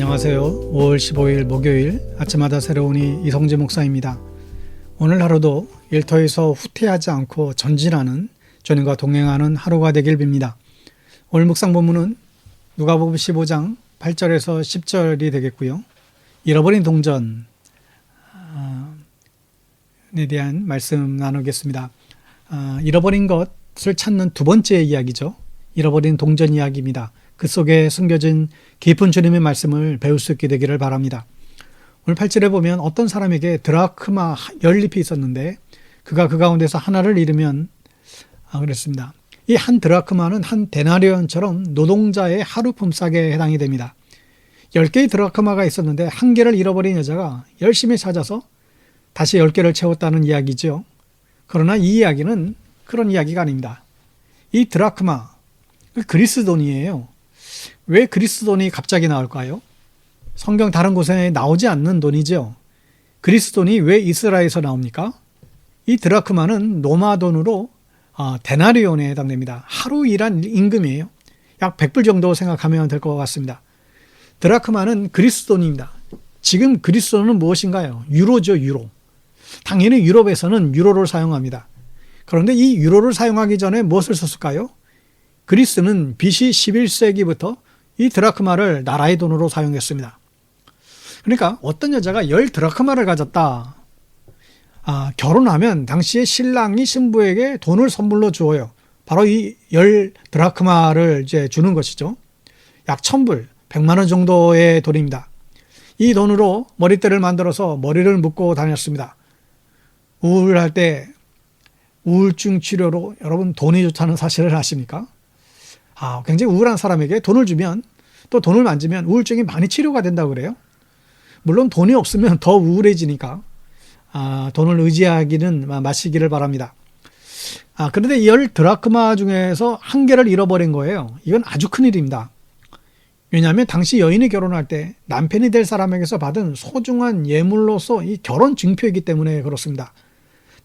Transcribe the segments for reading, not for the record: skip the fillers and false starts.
안녕하세요. 5월 15일 목요일 아침마다 새로우니 이성재 목사입니다. 오늘 하루도 일터에서 후퇴하지 않고 전진하는 주님과 동행하는 하루가 되길 빕니다. 오늘 묵상 본문은 누가복음 15장 8절에서 10절이 되겠고요. 잃어버린 동전에 대한 말씀 나누겠습니다. 잃어버린 것을 찾는 두 번째 이야기죠. 잃어버린 동전 이야기입니다. 그 속에 숨겨진 깊은 주님의 말씀을 배울 수 있게 되기를 바랍니다. 오늘 8절에 보면 어떤 사람에게 드라크마 10잎이 있었는데 그가 그 가운데서 하나를 잃으면 그랬습니다. 이 한 드라크마는 한 데나리온처럼 노동자의 하루 품삯에 해당이 됩니다. 10개의 드라크마가 있었는데 한 개를 잃어버린 여자가 열심히 찾아서 다시 10개를 채웠다는 이야기죠. 그러나 이 이야기는 그런 이야기가 아닙니다. 이 드라크마, 그리스 돈이에요. 왜 그리스 돈이 갑자기 나올까요? 성경 다른 곳에 나오지 않는 돈이죠. 그리스 돈이 왜 이스라엘에서 나옵니까? 이 드라크마는 로마 돈으로 데나리온에 해당됩니다. 하루 일한 임금이에요. 약 100불 정도 생각하면 될 것 같습니다. 드라크마는 그리스 돈입니다. 지금 그리스 돈은 무엇인가요? 유로죠, 유로. 당연히 유럽에서는 유로를 사용합니다. 그런데 이 유로를 사용하기 전에 무엇을 썼을까요? 그리스는 BC 11세기부터 이 드라크마를 나라의 돈으로 사용했습니다. 그러니까 어떤 여자가 10 드라크마를 가졌다. 결혼하면 당시에 신랑이 신부에게 돈을 선물로 주어요. 바로 이 10 드라크마를 이제 주는 것이죠. 약 1000불, 100만 원 정도의 돈입니다. 이 돈으로 머리대를 만들어서 머리를 묶고 다녔습니다. 우울할 때 우울증 치료로 여러분 돈이 좋다는 사실을 아십니까? 굉장히 우울한 사람에게 돈을 주면 또 돈을 만지면 우울증이 많이 치료가 된다고 그래요. 물론 돈이 없으면 더 우울해지니까 돈을 의지하기는 마시기를 바랍니다. 그런데 이 10 드라크마 중에서 한 개를 잃어버린 거예요. 이건 아주 큰일입니다. 왜냐하면 당시 여인이 결혼할 때 남편이 될 사람에게서 받은 소중한 예물로서 이 결혼 증표이기 때문에 그렇습니다.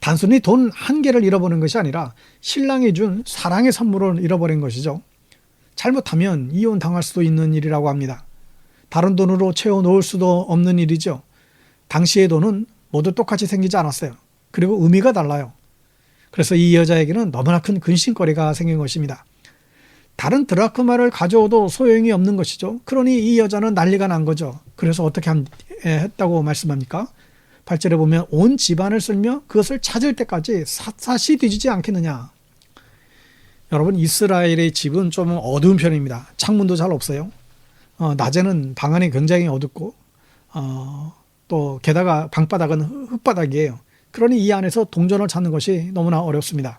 단순히 돈 한 개를 잃어버린 것이 아니라 신랑이 준 사랑의 선물을 잃어버린 것이죠. 잘못하면 이혼 당할 수도 있는 일이라고 합니다. 다른 돈으로 채워놓을 수도 없는 일이죠. 당시의 돈은 모두 똑같이 생기지 않았어요. 그리고 의미가 달라요. 그래서 이 여자에게는 너무나 큰 근심거리가 생긴 것입니다. 다른 드라크마를 가져오도 소용이 없는 것이죠. 그러니 이 여자는 난리가 난 거죠. 그래서 어떻게 했다고 말씀합니까? 8절에 보면 온 집안을 쓸며 그것을 찾을 때까지 샅샅이 뒤지지 않겠느냐. 여러분, 이스라엘의 집은 좀 어두운 편입니다. 창문도 잘 없어요. 낮에는 방 안이 굉장히 어둡고 또 게다가 방바닥은 흙바닥이에요. 그러니 이 안에서 동전을 찾는 것이 너무나 어렵습니다.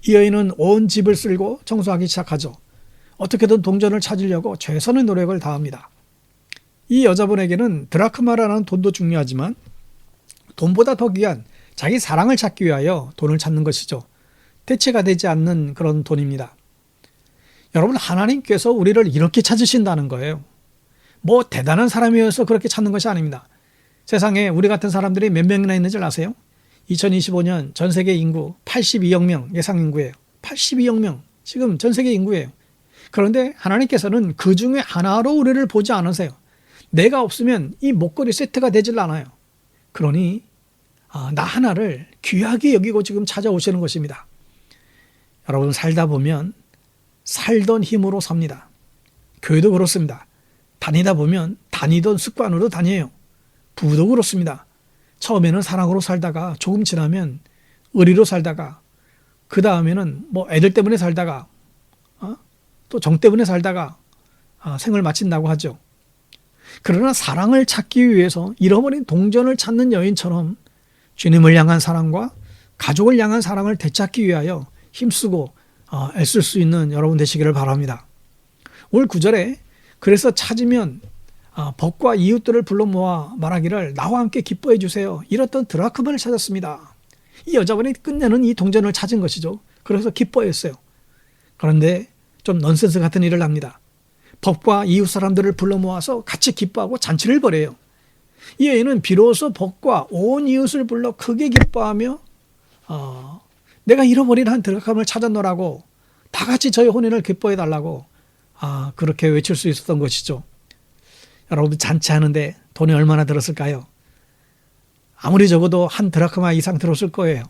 이 여인은 온 집을 쓸고 청소하기 시작하죠. 어떻게든 동전을 찾으려고 최선의 노력을 다합니다. 이 여자분에게는 드라크마라는 돈도 중요하지만 돈보다 더 귀한 자기 사랑을 찾기 위하여 돈을 찾는 것이죠. 대체가 되지 않는 그런 돈입니다. 여러분, 하나님께서 우리를 이렇게 찾으신다는 거예요. 뭐 대단한 사람이어서 그렇게 찾는 것이 아닙니다. 세상에 우리 같은 사람들이 몇 명이나 있는지 아세요? 2025년 전 세계 인구 82억 명 예상 인구예요. 82억 명 지금 전 세계 인구예요. 그런데 하나님께서는 그 중에 하나로 우리를 보지 않으세요. 내가 없으면 이 목걸이 세트가 되질 않아요. 그러니 나 하나를 귀하게 여기고 지금 찾아오시는 것입니다. 여러분, 살다 보면 살던 힘으로 삽니다. 교회도 그렇습니다. 다니다 보면 다니던 습관으로 다녀요. 부부도 그렇습니다. 처음에는 사랑으로 살다가 조금 지나면 의리로 살다가 그 다음에는 뭐 애들 때문에 살다가 또 정 때문에 살다가 생을 마친다고 하죠. 그러나 사랑을 찾기 위해서 잃어버린 동전을 찾는 여인처럼 주님을 향한 사랑과 가족을 향한 사랑을 되찾기 위하여 힘쓰고 애쓸 수 있는 여러분 되시기를 바랍니다. 오늘 9절에 그래서 찾으면 벗과 이웃들을 불러 모아 말하기를 나와 함께 기뻐해 주세요. 이렇던 드라크마를 찾았습니다. 이 여자분이 끝내는 이 동전을 찾은 것이죠. 그래서 기뻐했어요. 그런데 좀 넌센스 같은 일을 합니다. 벗과 이웃 사람들을 불러 모아서 같이 기뻐하고 잔치를 벌여요. 이 여인은 비로소 벗과 온 이웃을 불러 크게 기뻐하며 내가 잃어버린 한 드라크마를 찾았노라고 다 같이 저희 혼인을 기뻐해 달라고 그렇게 외칠 수 있었던 것이죠. 여러분 잔치하는데 돈이 얼마나 들었을까요? 아무리 적어도 한 드라크마 이상 들었을 거예요.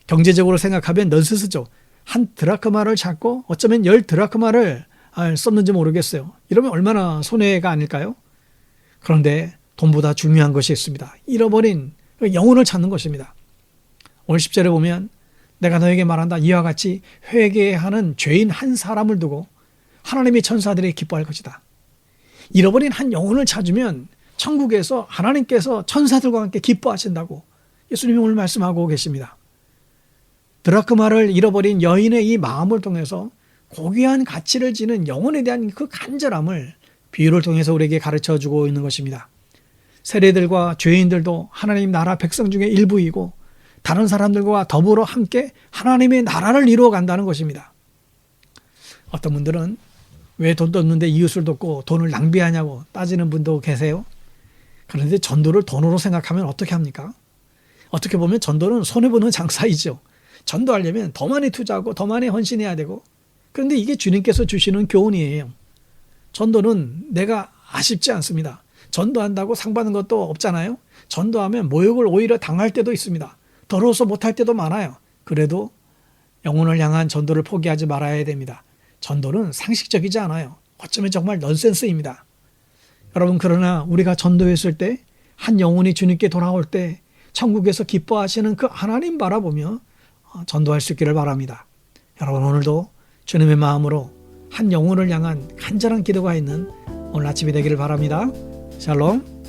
경제적으로 생각하면 넌센스죠. 한 드라크마를 찾고 어쩌면 10 드라크마를 썼는지 모르겠어요. 이러면 얼마나 손해가 아닐까요? 그런데 돈보다 중요한 것이 있습니다. 잃어버린 영혼을 찾는 것입니다. 오늘 10절에 보면 내가 너에게 말한다. 이와 같이 회개하는 죄인 한 사람을 두고 하나님의 천사들이 기뻐할 것이다. 잃어버린 한 영혼을 찾으면 천국에서 하나님께서 천사들과 함께 기뻐하신다고 예수님이 오늘 말씀하고 계십니다. 드라크마를 잃어버린 여인의 이 마음을 통해서 고귀한 가치를 지는 영혼에 대한 그 간절함을 비유를 통해서 우리에게 가르쳐주고 있는 것입니다. 세례들과 죄인들도 하나님 나라 백성 중에 일부이고 다른 사람들과 더불어 함께 하나님의 나라를 이루어 간다는 것입니다. 어떤 분들은 왜 돈도 없는데 이웃을 돕고 돈을 낭비하냐고 따지는 분도 계세요. 그런데 전도를 돈으로 생각하면 어떻게 합니까? 어떻게 보면 전도는 손해보는 장사이죠. 전도하려면 더 많이 투자하고 더 많이 헌신해야 되고, 그런데 이게 주님께서 주시는 교훈이에요. 전도는 내가 아쉽지 않습니다. 전도한다고 상 받는 것도 없잖아요. 전도하면 모욕을 오히려 당할 때도 있습니다. 더러워서 못할 때도 많아요. 그래도 영혼을 향한 전도를 포기하지 말아야 됩니다. 전도는 상식적이지 않아요. 어쩌면 정말 넌센스입니다. 여러분, 그러나 우리가 전도했을 때 한 영혼이 주님께 돌아올 때 천국에서 기뻐하시는 그 하나님 바라보며 전도할 수 있기를 바랍니다. 여러분, 오늘도 주님의 마음으로 한 영혼을 향한 간절한 기도가 있는 오늘 아침이 되기를 바랍니다. 샬롬.